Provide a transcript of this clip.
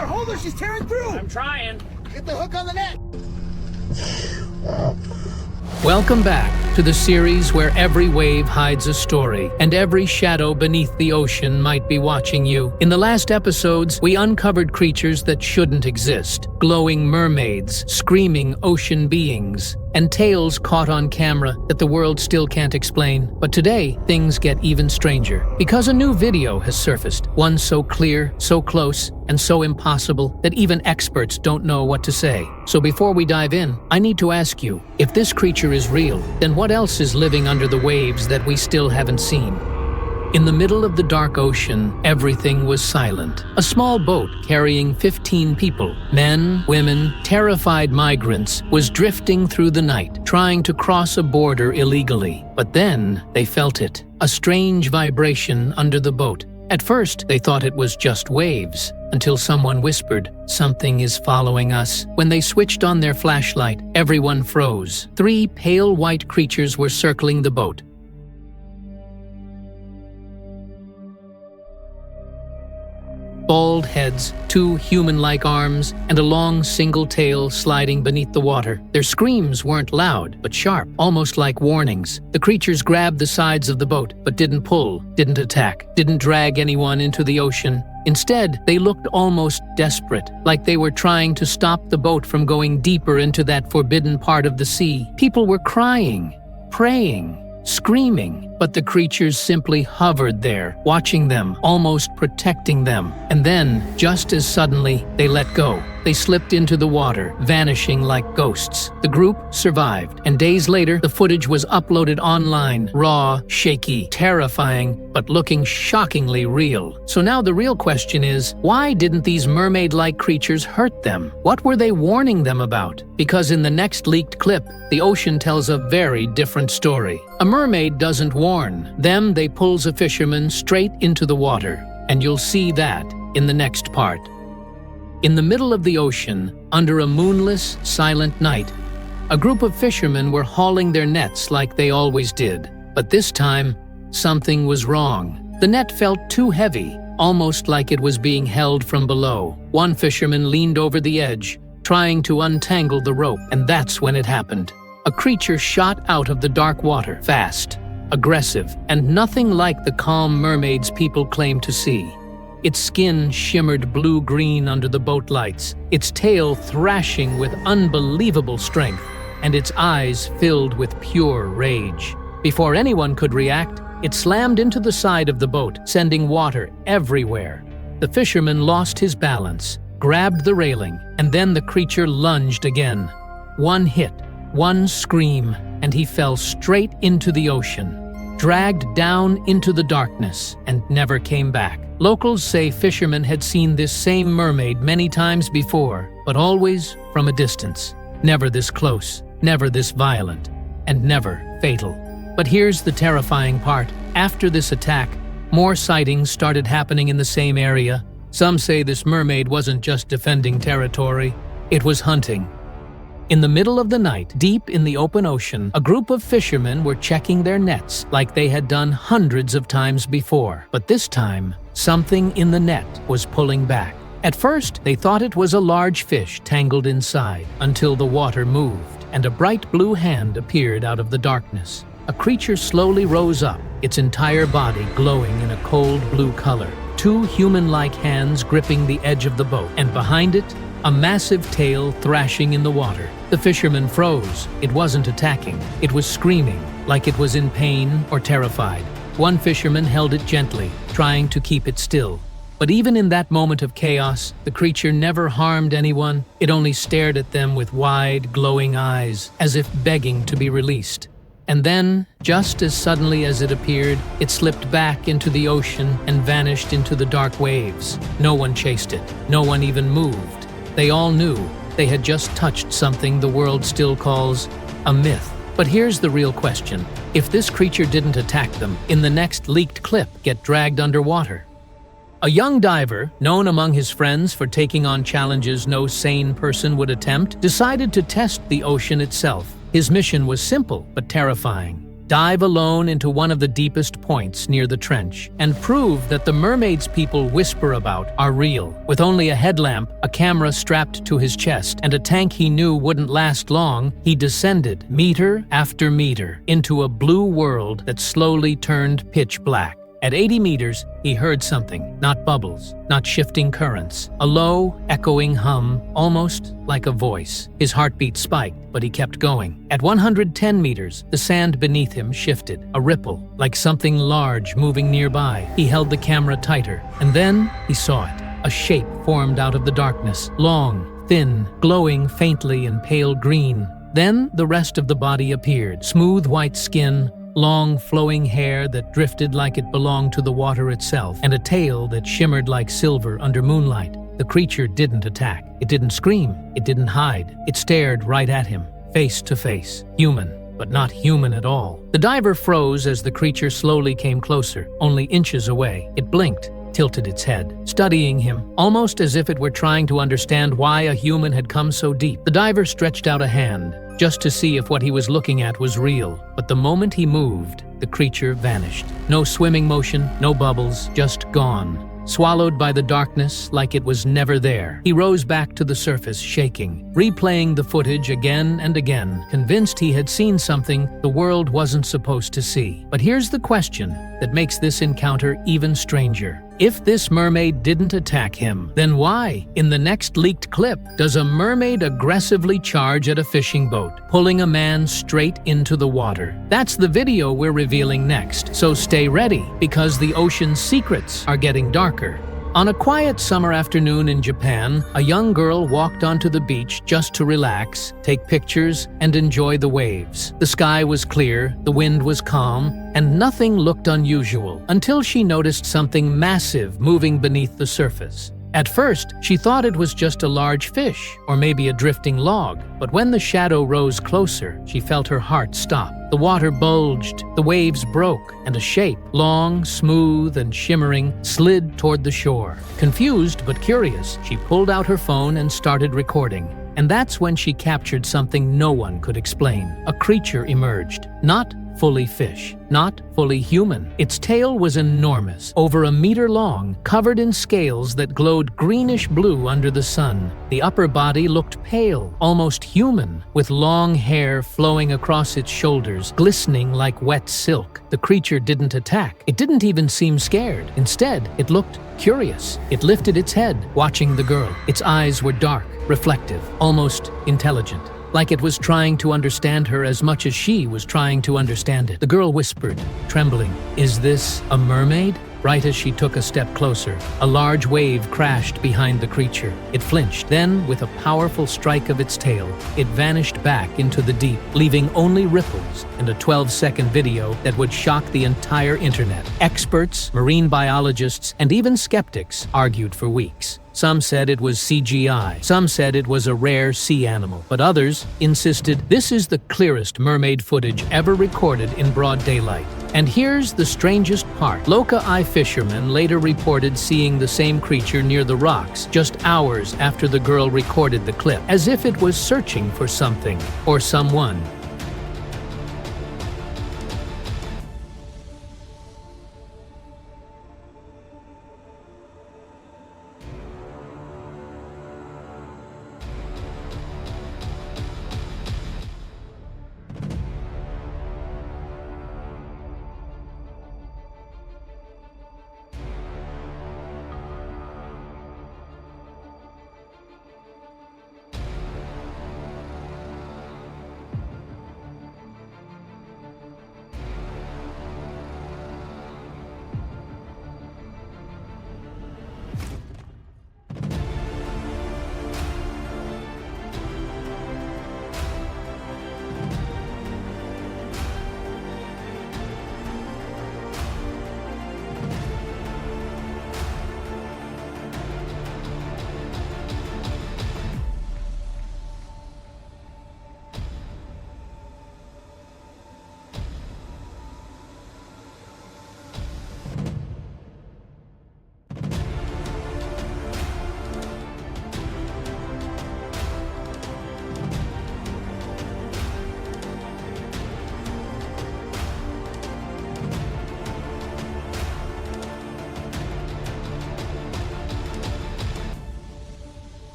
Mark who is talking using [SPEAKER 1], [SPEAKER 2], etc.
[SPEAKER 1] Hold her, she's tearing through!
[SPEAKER 2] I'm trying.
[SPEAKER 1] Get the hook on the net!
[SPEAKER 3] Welcome back to the series where every wave hides a story, and every shadow beneath the ocean might be watching you. In the last episodes, we uncovered creatures that shouldn't exist, glowing mermaids, screaming ocean beings, and tales caught on camera that the world still can't explain. But today, things get even stranger, because a new video has surfaced, one so clear, so close, and so impossible that even experts don't know what to say. So before we dive in, I need to ask you, if this creature is real, then what else is living under the waves that we still haven't seen? In the middle of the dark ocean, everything was silent. A small boat carrying 15 people, men, women, terrified migrants, was drifting through the night, trying to cross a border illegally. But then they felt it, a strange vibration under the boat. At first, they thought it was just waves, until someone whispered, "Something is following us." When they switched on their flashlight, everyone froze. 3 pale white creatures were circling the boat. Bald heads, 2 human-like arms, and a long single tail sliding beneath the water. Their screams weren't loud, but sharp, almost like warnings. The creatures grabbed the sides of the boat, but didn't pull, didn't attack, didn't drag anyone into the ocean. Instead, they looked almost desperate, like they were trying to stop the boat from going deeper into that forbidden part of the sea. People were crying, praying, screaming, but the creatures simply hovered there, watching them, almost protecting them. And then, just as suddenly, they let go. They slipped into the water, vanishing like ghosts. The group survived, and days later, the footage was uploaded online, raw, shaky, terrifying, but looking shockingly real. So now the real question is, why didn't these mermaid-like creatures hurt them? What were they warning them about? Because in the next leaked clip, the ocean tells a very different story. A mermaid doesn't warn. They pulls a fisherman straight into the water, and you'll see that in the next part. In the middle of the ocean, under a moonless, silent night, a group of fishermen were hauling their nets like they always did. But this time, something was wrong. The net felt too heavy, almost like it was being held from below. One fisherman leaned over the edge, trying to untangle the rope, and that's when it happened. A creature shot out of the dark water, fast, aggressive, and nothing like the calm mermaids people claim to see. Its skin shimmered blue-green under the boat lights, its tail thrashing with unbelievable strength, and its eyes filled with pure rage. Before anyone could react, it slammed into the side of the boat, sending water everywhere. The fisherman lost his balance, grabbed the railing, and then the creature lunged again. One hit, one scream, and he fell straight into the ocean, dragged down into the darkness, and never came back. Locals say fishermen had seen this same mermaid many times before, but always from a distance. Never this close, never this violent, and never fatal. But here's the terrifying part. After this attack, more sightings started happening in the same area. Some say this mermaid wasn't just defending territory, it was hunting. In the middle of the night, deep in the open ocean, a group of fishermen were checking their nets like they had done hundreds of times before. But this time, something in the net was pulling back. At first, they thought it was a large fish tangled inside, until the water moved, and a bright blue hand appeared out of the darkness. A creature slowly rose up, its entire body glowing in a cold blue color. 2 human-like hands gripping the edge of the boat, and behind it, a massive tail thrashing in the water. The fisherman froze. It wasn't attacking. It was screaming, like it was in pain or terrified. One fisherman held it gently, trying to keep it still. But even in that moment of chaos, the creature never harmed anyone. It only stared at them with wide, glowing eyes, as if begging to be released. And then, just as suddenly as it appeared, it slipped back into the ocean and vanished into the dark waves. No one chased it. No one even moved. They all knew they had just touched something the world still calls a myth. But here's the real question. If this creature didn't attack them, in the next leaked clip, get dragged underwater? A young diver, known among his friends for taking on challenges no sane person would attempt, decided to test the ocean itself. His mission was simple but terrifying. dive alone into one of the deepest points near the trench, and prove that the mermaids people whisper about are real. With only a headlamp, a camera strapped to his chest, and a tank he knew wouldn't last long, he descended, meter after meter, into a blue world that slowly turned pitch black. At 80 meters, he heard something, not bubbles, not shifting currents. A low, echoing hum, almost like a voice. His heartbeat spiked, but he kept going. At 110 meters, the sand beneath him shifted, a ripple, like something large moving nearby. He held the camera tighter, and then he saw it. A shape formed out of the darkness, long, thin, glowing faintly in pale green. Then the rest of the body appeared, smooth white skin, long flowing hair that drifted like it belonged to the water itself, and a tail that shimmered like silver under moonlight. The creature didn't attack. It didn't scream. It didn't hide. It stared right at him, face to face. Human, but not human at all. The diver froze as the creature slowly came closer, only inches away. It blinked, tilted its head, studying him, almost as if it were trying to understand why a human had come so deep. The diver stretched out a hand, just to see if what he was looking at was real. But the moment he moved, the creature vanished. No swimming motion, no bubbles, just gone. Swallowed by the darkness like it was never there. He rose back to the surface, shaking, replaying the footage again and again, convinced he had seen something the world wasn't supposed to see. But here's the question that makes this encounter even stranger. If this mermaid didn't attack him, then why, in the next leaked clip, does a mermaid aggressively charge at a fishing boat, pulling a man straight into the water? That's the video we're revealing next, so stay ready, because the ocean's secrets are getting darker. On a quiet summer afternoon in Japan, a young girl walked onto the beach just to relax, take pictures, and enjoy the waves. The sky was clear, the wind was calm, and nothing looked unusual until she noticed something massive moving beneath the surface. At first, she thought it was just a large fish, or maybe a drifting log, but when the shadow rose closer, she felt her heart stop. The water bulged, the waves broke, and a shape, long, smooth, and shimmering, slid toward the shore. Confused but curious, she pulled out her phone and started recording. And that's when she captured something no one could explain. A creature emerged, not fully fish, not fully human. Its tail was enormous, over a meter long, covered in scales that glowed greenish blue under the sun. The upper body looked pale, almost human, with long hair flowing across its shoulders, glistening like wet silk. The creature didn't attack. It didn't even seem scared. Instead, it looked curious. It lifted its head, watching the girl. Its eyes were dark, reflective, almost intelligent, like it was trying to understand her as much as she was trying to understand it. The girl whispered, trembling, "Is this a mermaid?" Right as she took a step closer, a large wave crashed behind the creature. It flinched. Then, with a powerful strike of its tail, it vanished back into the deep, leaving only ripples and a 12-second video that would shock the entire internet. Experts, marine biologists, and even skeptics argued for weeks. Some said it was CGI, some said it was a rare sea animal, but others insisted this is the clearest mermaid footage ever recorded in broad daylight. And here's the strangest part. Local fishermen later reported seeing the same creature near the rocks just hours after the girl recorded the clip, as if it was searching for something or someone.